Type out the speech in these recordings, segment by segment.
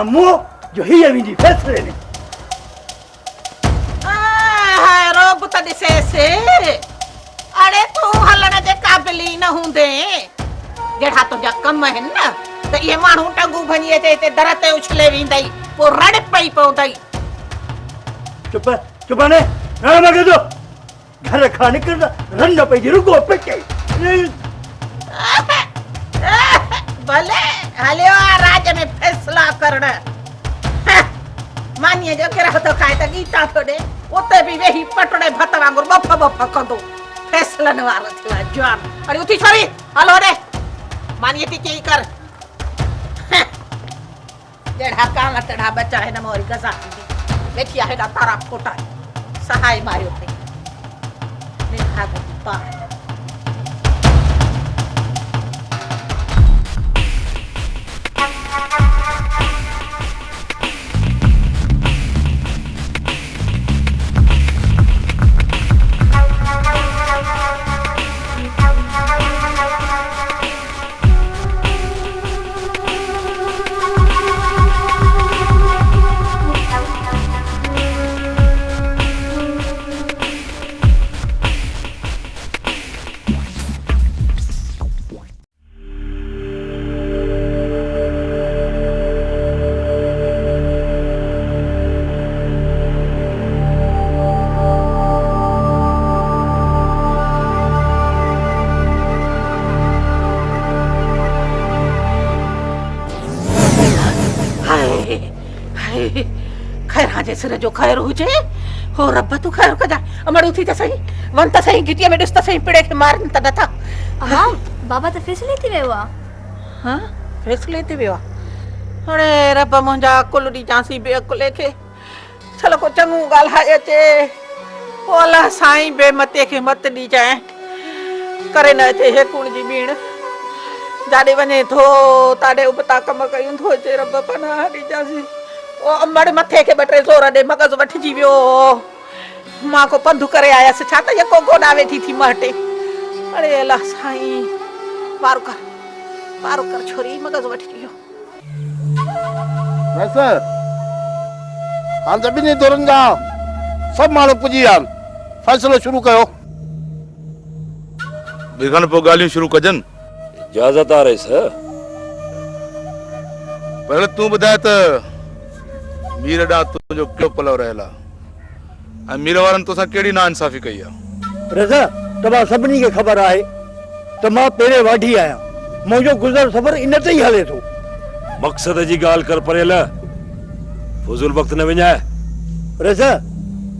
मुंह जो ही अभी फैसले ने रोब त ॾिसे से अड़े तू हलण जे क़ाबिल ई न हूंदे जहिड़ा तुंहिंजा कम आहिनि न त इहे माण्हू टंगू भञी अचे हिते दर ते उछले वेंदई पोइ रड़ पई पवंदई। चुप चुप ने न मगे दो घर खां निकिरंदा रन पई रुगो पिटे भले हलियो आ राज में फैसला करण मानीअ जो किरह थो खाए त गीता थो ॾे उते बि वेही पटड़े भत वांगुरु बफ़ बफ़ कंदो फैसलनि वारो थियो आहे जवान। अरे उथी छोरी हलो रे मानीअ थी चई कर जहिड़ा कान तहिड़ा बचा हिन में वरी गज़ा थींदी वेठी आहे हेॾा तारा फोटा सहाय मारियो अथई निभा गती पार। खैर जे सिर जो खैर हुजे हो रब तू खैर कजा अमड़ उथी त सही वन त सही गिटिया में ॾिस त सही पिड़े खे मारन त नथा। हाँ बाबा त फैसले थी वियो आहे। हाँ फैसले थी वियो आहे। अरे रब मुंहिंजा कुल ॾी चांसी बेअकुले खे छल को चङो ॻाल्हाए अचे पोइ अलाह साईं बेमते खे मत ॾी जाए करे न अचे हे कुण जी बीण जाॾे वञे थो ताॾे उबता कम कयूं थो अचे रब पनाह ॾीजासीं। ओ अमड़ मथे के बटे जोर दे मगज वठजी वियो मां को पंधु करे आयसि छा त यको गोडा वेठी थी महटे। अरे अल्लाह साईं पार कर छोरी मगज वठी वियो। वैसे हां जबिनी दोरन जा सब माण्हू पुजी आन फैसलो शुरू कयो। बिगन पो गालियूं शुरू कजन इजाजत आ रही सर। पहले तू ॿुधाए त मीर ॾांहुं तुंहिंजो कहिड़ो पलव रहियल आहे ऐं मीर वारनि तोसां कहिड़ी नाइंसाफ़ी कई आहे। रज़ा तव्हां सभिनी खे ख़बर आहे त मां पहिरें वाढी आहियां मुंहिंजो गुज़र सफ़र इन ते ई हले थो। मक़सद जी ॻाल्हि कर परेल फुज़ूल वक़्तु न विञाए। रज़ा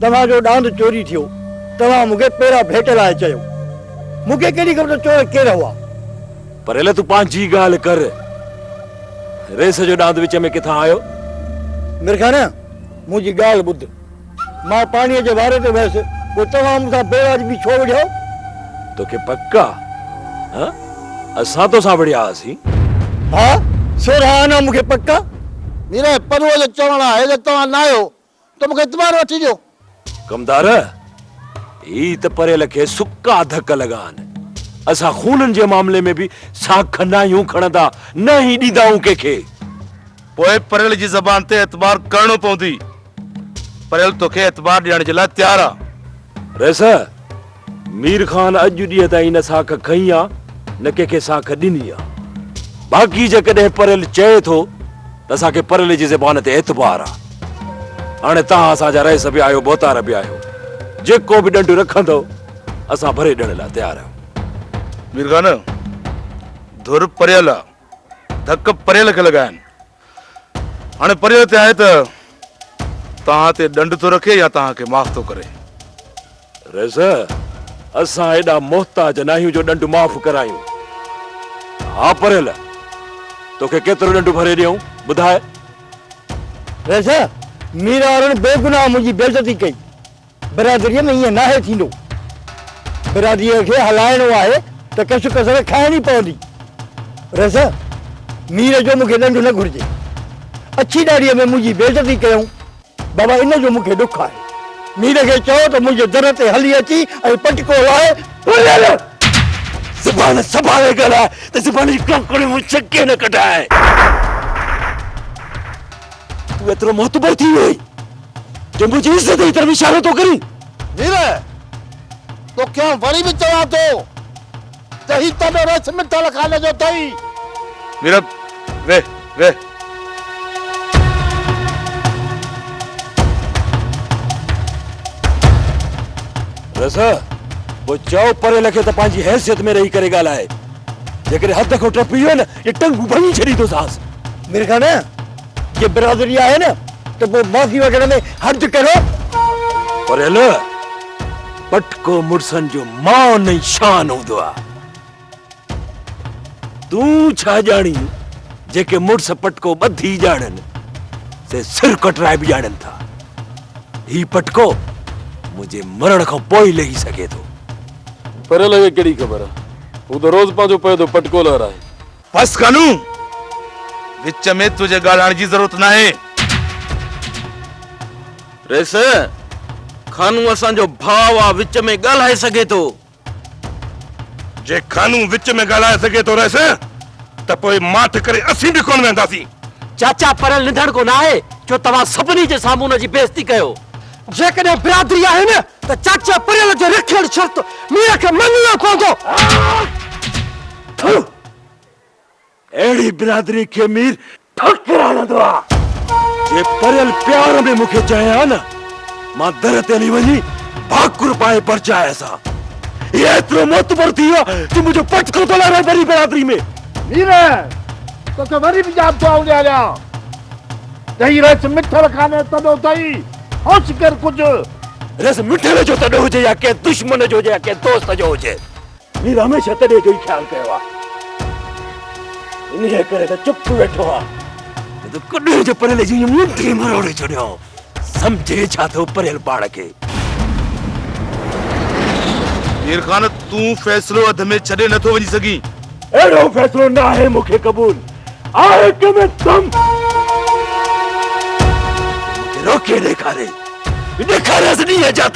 तव्हांजो ॾांद चोरी थियो तव्हां मूंखे पहिरां भेट लाइ चयो मूंखे कहिड़ी ख़बर चोर केरु हुआ। परेल तूं पंहिंजी ॻाल्हि कर रेस जो ॾांद विच में किथां आयो। मिरखाना मुंहिंजी ॻाल्हि ॿुध मां पाणीअ जे वारे ते वियसि पोइ तव्हां मूंखां बेवाजिबी छो विढ़ियो। तोखे पक्का हाँ असां तोसां विढ़िया हुआसीं। हा सोरहाना मूंखे पक्का मीरे परवो जो चवण आहे त तव्हां न आयो त मूंखे इतबार वठी ॾियो। कमदार ही त परेल खे सुका धक लॻा आहिनि। असां खूननि जे मामले में बि साख नायूं खणंदा न ई ॾींदाऊं कंहिंखे। पोइ परेल जी ज़बान ते एतबार करणो पवंदी। परेल तोखे एतबार ॾियण जे लाइ तयार आहे। रेस मीर खान अॼु ॾींहं ताईं न साख खई आहे न कंहिंखे साख ॾिनी आहे। बाक़ी जेकॾहिं परेल चए थो त असांखे परेल जी ज़बान ते एतबार आहे। हाणे तव्हां असांजा रहिस बि आहियो बोतार बि आहियो जेको बि ॾंडु रखंदो असां भरे ॾियण लाइ तयार आहियूं। मीरखान धुर परेल आहे धक परेल खे लॻाइनि। हाणे परेल ते आहे त तव्हां ते ॾंड थो रखे या तव्हांखे माफ़ थो करे। रेस असां एॾा मोहताज न आहियूं जो ॾंड माफ़ करायूं। हा परेल तोखे केतिरो ॾंड भरे ॾियूं ॿुधाए। रज़ा मीरा वारनि बेगुनाह मुंहिंजी बेइज़ती कई बिरादरीअ में ईअं नाहे थींदो। बिरादरीअ खे हलाइणो आहे त कसु कसर खाइणी पवंदी। रज़ा मीर जो मूंखे ॾंड न घुरिजे। अछी ॾाड़ीअ में मुंहिंजी बेइज़ती कयूं बाबा इन जो मूंखे ॾुख आहे। मीर खे चओ त मुंहिंजे दर ते हली अची ऐं पटको लाए ज़बान संभाले ॻाल्हाए त ज़बान जी कोकड़ी मूं चके न कढाए। तू एतिरो मोहतबर थी वई जो मुंहिंजी इज़त जी तरफ़ इशारो थो करी। वीर तो क्या वरी भी चवां थो त ही तॾहिं रस मिठल खाने जो अथई। वीर वे वे रसा वो चओ परे लखे त पंहिंजी हैसियत में रही करे ॻाल्हाए। जेकॾहिं हद खां टपी वियो न ये टंग भंगी छॾी थो सांस। मेरे ख्याल है ये बिरादरी आहे न तो वो माफ़ी वग़ैरह में हर्ज करो। परेल पटको मुड़सन जो मान ऐं शान हूंदो आहे। तूं छा ॼाणी जेके मुड़स पटको ॿधी ॼाणनि से सिर कटराए बि ॼाणनि था। ही पटको मुंहिंजे मरण खां पोइ लही सघे थो। परेल खे कहिड़ी ख़बर आहे, हू त रोज़ पंहिंजो पयो थो पटको लहराए। बस कानू विच में तुझे ॻाल्हाइण जी ज़रूरत न आहे। रेस खानू असांजो भाउ आहे, विच में ॻाल्हाए सघे थो। जे खानू विच में ॻाल्हाए सघे थो रहिस त पोइ माठ करे असीं बि कोन वेंदासीं। चाचा परेल निधण को न आहे जो तव्हां सभिनी जे साम्हूं हुन जी बेइज़ती कयो। जेकॾहिं बिरादरी आहे न त चाचा परेल जो रखियल शर्त मीर खे मञणो पवंदो। अहिड़ी बिरादरी खे मीर ठोकर हणंदो आहे। जे परेल प्यार में मूंखे चए हा न मां दर ते हली वञी भाकुर पाए परचाए सां। ये एतिरो मोतबर थी वियो कि मुंहिंजो पटको थो लहराए बड़ी बिरादरी में। वीर तोखे वरी बि यादि थो ॾियारियां त ही रस मिठल खाने तॾो अथई। होश कर कुझु। रस मिठल जो तॾो हुजे या के दुश्मन जो हुजे या के दोस्त जो हुजे, मीर हमेशा तॾे जो ई ख्याल कयो आहे। इन्हीअ करे त चुप वेठो आहे। तो कॾहिं जो परेल जी मुंडी मरोड़े छॾियो। समझे छा थो परेल पाण खे। मीर खान तूं फ़ैसिलो अध में छॾे नथो वञी सघीं। अहिड़ो फ़ैसिलो न आहे मूंखे क़बूल आहे कि में दम रोके ॾेखारे ॾींहं जा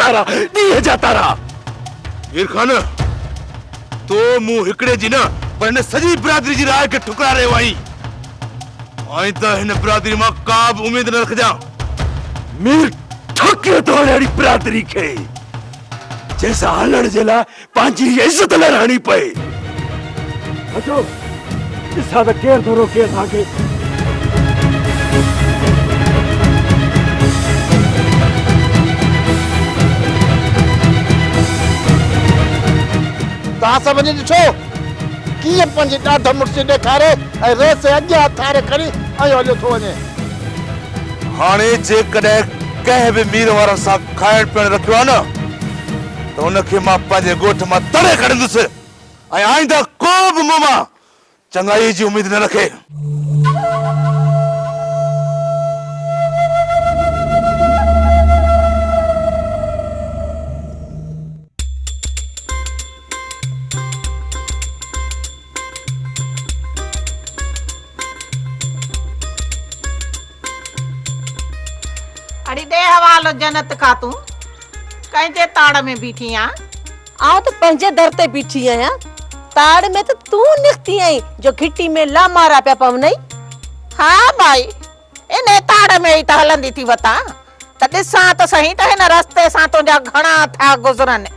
तारा। मीर खान तो मूं हिकिड़े जी न पर हिन सॼी बिरादरी जी राय खे ठुकराए रहियो आहीं। ऐं त हिन बिरादरी मां का बि उमेद न रखजां। मीर ठोके थो अहिड़ी बिरादरी खे जंहिंसां हलण जे लाइ पंहिंजी इज़त लड़ाइणी पए। अचो ॾिसां त केरु थो रोके असांखे। तव्हां सभिनी ॾिठो कीअं पंहिंजी ॾाढ मुड़िस ॾेखारे ऐं रेस अॻियां थारे खणी ऐं हलियो थो वञे। हाणे जेकॾहिं कंहिं बि मीर वारनि सां खाइण पीअण रखियो आहे न त हुनखे मां पंहिंजे ॻोठ मां तड़े खणंदुसि ऐं आईंदा को बि मूं मां चङाई जी उमेद न रखे। अड़ी दे हवालो जन्नत का तू कंहिंजे ताड़ में बीठी आ। आऊं तो पंहिंजे दर ते बीठी आहियां। ताड़ में तो तू निकती आई जो घिटी में ला मारा पिया पवनई। हाँ भाई इन ताड़ में ही त हलंदी थी वता त ॾिसां त सही त हिन रस्ते सां तुंहिंजा घणा था गुज़रनि।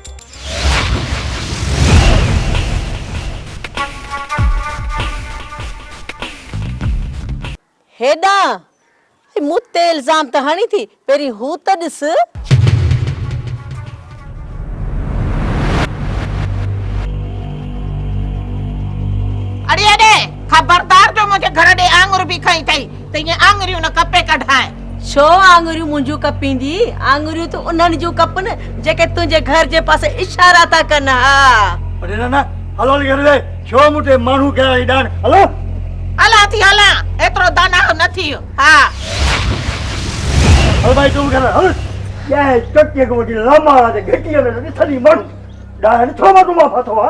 हेॾा मूं ते इल्ज़ाम त हणी थी पहिरीं हू त ॾिस। अड़े अड़े खबरदार जो मुंहिंजे घर ॾे आङुर बि खई अथई त ईअं आङुरियूं न कपे कढाए। छो आङुरियूं मुंहिंजूं कपींदी? आङुरियूं तूं उन्हनि जूं कपनि जेके तुंहिंजे घर जे पासे इशारा था कनि। हा अरे ना हलो घर दे छो मुटे माण्हू कया ॾाण हलो हला थी हला एतिरो दाना न थियो। हा हल भाई तू घर हल क्या है टट्टी को की लामा दे घटिया में थली मण ॾाण छो मां तुम फतो आ।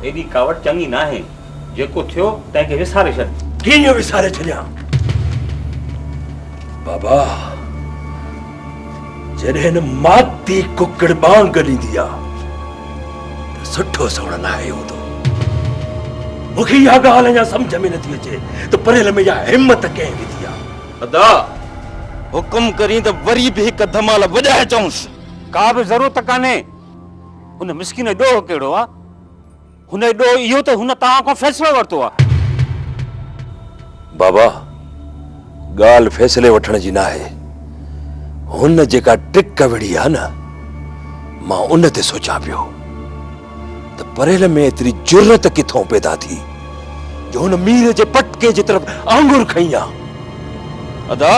एडी कावड़ चंगी ना है जेको थियो तंहिंखे विसारे छॾ। कीअं विसारे छॾियां? बाबा, जॾहिं माती कुकड़ बांग ॾींदी आहे त सुठो सवण न आहे हूंदो। मूंखे इहा ॻाल्हि अञा सम्झ में नथी अचे त परेल में इहा हिमत कंहिं विधी आहे। अदा हुकुम करी त वरी बि हिकु धमाल वॼाए चऊंसि। का बि ज़रूरत कान्हे। हुन मिसकिन जो ॾोह कहिड़ो आहे? हुन जो ॾोह इहो त हुन तव्हां खां फ़ैसिलो वरितो आहे। बाबा, ॻाल्हि फ़ैसिले वठण जी न आहे। हुन जेका ट्रिक विड़ी आहे न, मां उन ते सोचां पियो त परेल में एतिरी जुर्रत किथों पैदा थी जो हुन मीर जे पटके जी तरफ़ आंगुर खई आहे। अदा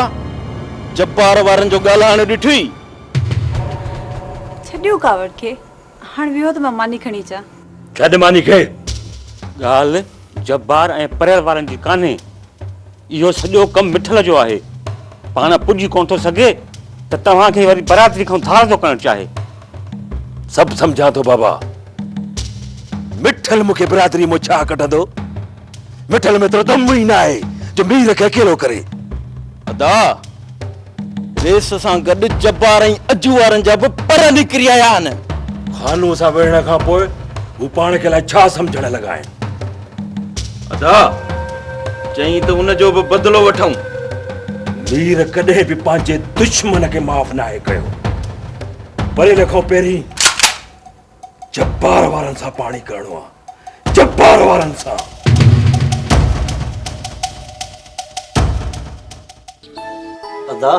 जब्बार वारनि जो ॻाल्हाइण ॾिठी। छॾियो कावड़ खे, हाणे वियो त मां मानी खणी अचां। छॾ मानी खे। ॻाल्हि जब्बार ऐं परेल वारनि जी कान्हे। इहो सॼो कमु मिठल जो आहे। पाण पुॼी कोन थो सघे त तव्हांखे वरी बरादरी खां धार थो करणु चाहे। सभु सम्झां थो बाबा। मिठल मूंखे बिरादरी मां छा कढंदो? मिठल में एतिरो दम ई न आहे जो मीर खे अकेलो करे। अदा रेस सां गॾु जब्बार ऐं अजू वारनि जा बि पर निकिरी आया आहिनि। खानू सां विढ़ण खां पोइ हू पाण खे लाइ छा सम्झण लॻा आहिनि? अदा चई त उनजो बि बदिलो वठूं। मीर कॾहिं बि पंहिंजे दुश्मन खे माफ़ न आहे कयो। परेल खां पहिरीं जब्बार वारनि सां पाणी करणो आहे। जब्बार वारनि सां। अदा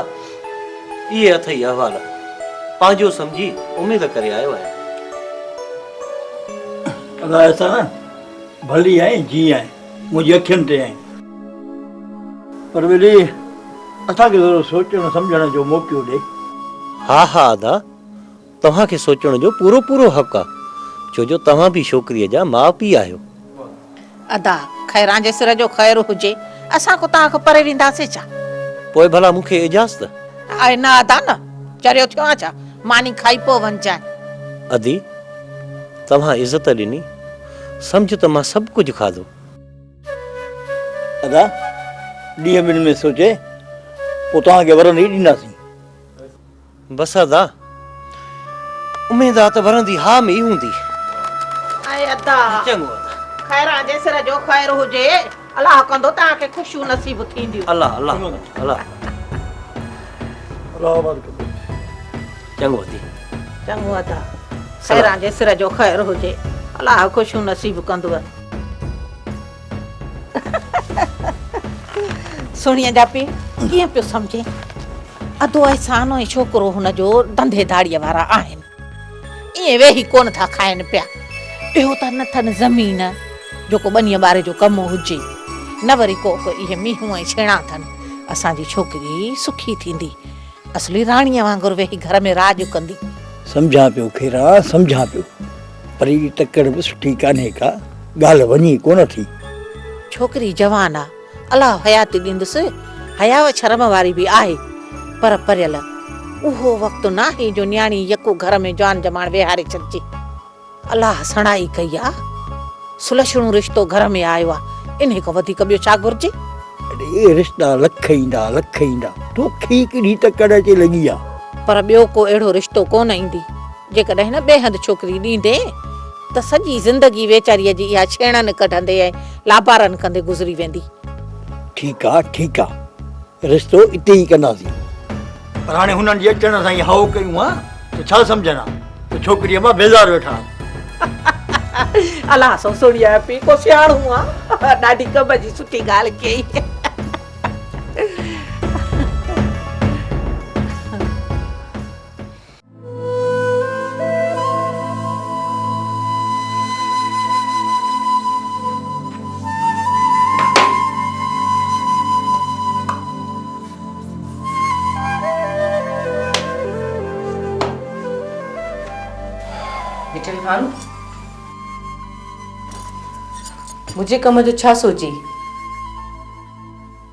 इहे अथई अहवाल, पंहिंजो सम्झी उमेद करे आयो आहियां। अदा असां न भली आहीं जी आहीं, मुंहिंजी अखियुनि ते आहीं, पर वरी असांखे थोरो सोचण सम्झण जो मौक़ो ॾे। हा हा अदा, तव्हांखे सोचण जो पूरो पूरो हक़ आहे, छो जो तव्हां बि छोकिरीअ जा माउ पीउ आहियो। अदा खैरां जे सिर जो ख़ैरु हुजे, असां को तव्हां खां परे वेंदासीं छा? पोइ भला मूंखे इजाज़त? आहे न अदा न, चरियो थियो आहे छा? मानी खाई पोइ वञजांइ। अदी तव्हां इज़त ॾिनी, सम्झ त मां सभु कुझु खाधो। अदा ॾींहं ॿिनि में सोचे पोइ तव्हांखे वरंदी ॾींदासीं। बसि अदा, उमेद आहे त वरंदी हा में ई हूंदी। ऐं अदा चङो खैरां जे सिर जो ख़ैरु हुजे, अलाह कंदो तव्हांखे ख़ुशियूं नसीब थींदियूं। अल्लाह अल्लाह अल्लाह। चङो अदी। चङो अदा, खैरां जे सिर जो ख़ैरु हुजे, अलाह ख़ुशियूं नसीब कंदव। सुणीअ जा पी कीअं पियो सम्झे? अधो अहसानो ऐं छोकिरो हुनजो धंधे धाड़ीअ वारा आहिनि, ईअं वेही कोन था खाइनि पिया। ॿियो त न अथनि ज़मीन जेको ॿनीअ ॿारे जो कमु हुजे, न वरी को इहे मींहूं ऐं छेणा अथनि। असांजी छोकिरी सुखी थींदी, असली राणीअ वांगुरु वेही घर में राज कंदी। सम्झां पियो खेरा, सम्झां पियो, पर ही तकड़ बि सुठी कान्हे का, ॻाल्हि वञी कोन थी। छोकिरी जवान आहे, अलाह हयाती ॾींदुसि, हयाव शर्म वारी बि आहे, पर परियल उहो वक़्तु न आहे जो न्याणी यको घर में जान जमाण वेहारे छॾिजे। अलाह सणाई कई आहे, सुलक्षणो रिश्तो घर में आयो आहे, इन खां वधीक ॿियो छा घुरिजे? अरे रिश्ता लख ईंदा लख ईंदा, तोखे केॾी तकड़ अचे लॻी आहे। पर ॿियो को अहिड़ो रिश्तो कोन ईंदी, जेकॾहिं न ॿिए हंधि छोकिरी ॾींदे त सॼी ज़िंदगी वेचारीअ जी इहा छेणनि कढंदे ऐं लाबारनि कंदे गुज़री वेंदी। ठीकु आहे, रिश्तो इते ई कंदासीं, पर हाणे हुननि जे अचण सां ई हाउ कयूं हा त छा सम्झना त छोकिरीअ मां बेज़ार वेठा। अलाह सो सुणिया पी को सियाणू आहे, ॾाढी कम जी सुठी ॻाल्हि कई। मिठल खान, मुझे कम जो छा सोची?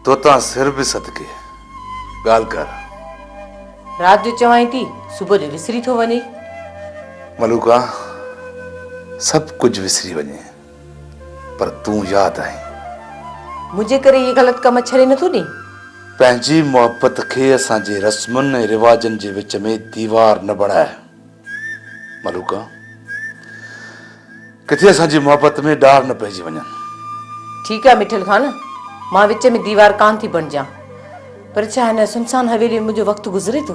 तो ता सिर भी सदके गाल कर। रात जो चवाई थी, सुबह जो विसरी थो वञे। मलूका सब कुछ विसरी वञे, पर तू याद आई। मुझे करे ये गलत कम छड़े न थो नी। पंहिंजी मोहब्बत खे असांजे रस्मनि ऐं रिवाजनि जे विच में दीवार न बणाए। मलूका, किथे असांजी मोहब्बत में डार न पइजी वञनि। ठीक है मिठल खान, मां विच में दीवार कान थी बण जा, पर छा हिन सुनसान हवेली में मुंहिंजो वक़्तु गुज़रे थो।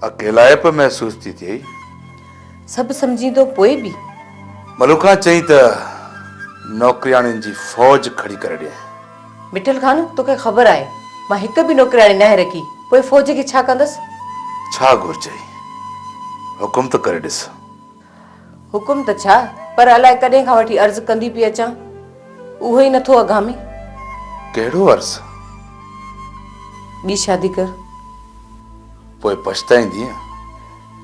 अकेलाइप महसूस थी थिए। सब समझींदो पोइ बि। मलूका चई त नौकरियाणियुनि जी फौज खड़ी करे ॾिए। मिठल खान, तोखे ख़बर आहे मां हिक बि नौकरियाणी न रखी, पोइ फौज खे छा कंदसि? छा घुर्जे, हुकुम त करे ॾिस। हुकुम त छा, पर अलाए कॾहिं खां वठी अर्ज़ु कंदी पई अचां, उहो ई नथो अघामे। कहिड़ो अर्ज़ु? ॿी शादी कर। पोइ पछताईंदी।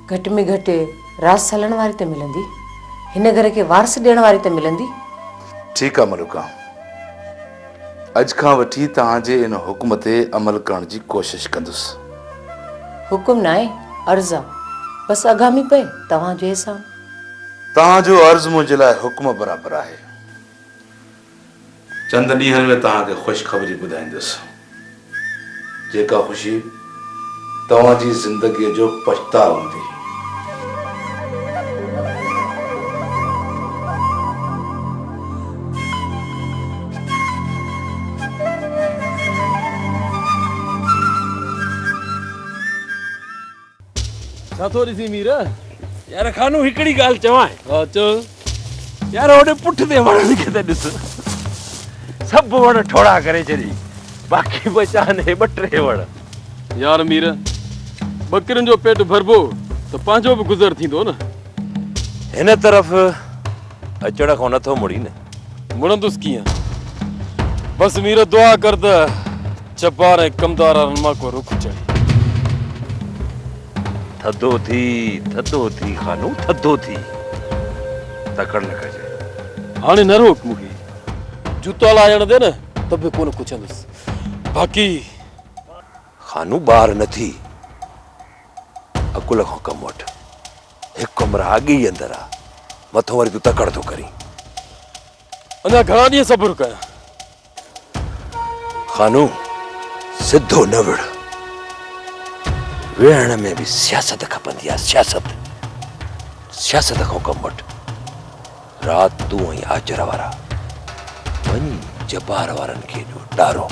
घटि में घटि रास हलण वारी त मिलंदी, हिन घर खे वारस ॾियण वारी त मिलंदी। ठीकु आहे मलूका, अॼु खां वठी तव्हांजे इन हुकुम ते अमल करण जी कोशिश कंदुसि। हुकुम न आहे, अर्ज़ु आहे, बसि अघामी पए तव्हांजो एहसान। तव्हांजो अर्ज़ु मुंहिंजे लाइ हुकुम बराबरि आहे। चंद ॾींहंनि में तव्हांखे ख़ुशख़बरी ॿुधाईंदुसि, जेका ख़ुशी तव्हांजी ज़िंदगीअ जो पछताउ हूंदी। छा थो ॾिसी मीर? यार खानू हिकिड़ी ॻाल्हि चवां। हा चओ। यार होॾे पुठिते वणनि खे त ॾिस, सभु वण ठोड़ा करे छॾी, बाक़ी बचा ने ॿ टे वण। यार मीर, बकरियुनि जो पेट भरबो त पंहिंजो बि गुज़र थींदो न। हिन तरफ़ अचण खां नथो मुड़ी न। मुड़ंदुसि कीअं? बसि मीर दुआ कर त जब्बार ऐं कमदार मां को रुख चढ़े। थधो थी खानू, थधो थी, तकड़ न कजे। हाणे न रोक मूंखे, जूता लाहिण दे न त बि कोन कुछंदुसि। बाक़ी खानू ॿार न थी, अकुल खां कमु वठि। हिकु कमरा अॻे ई अंदरि आहे, मथो वरी तूं तकड़ थो करीं। अञा घणा ॾींहं सब्र कयां? खानू सिधो न विढ़, वेहण में भी सियासत खपंदी आहे। सियासत खां कमु वठि। रात तूं ऐं आचर वारा वञी जब्बार वारनि खे ॾारो।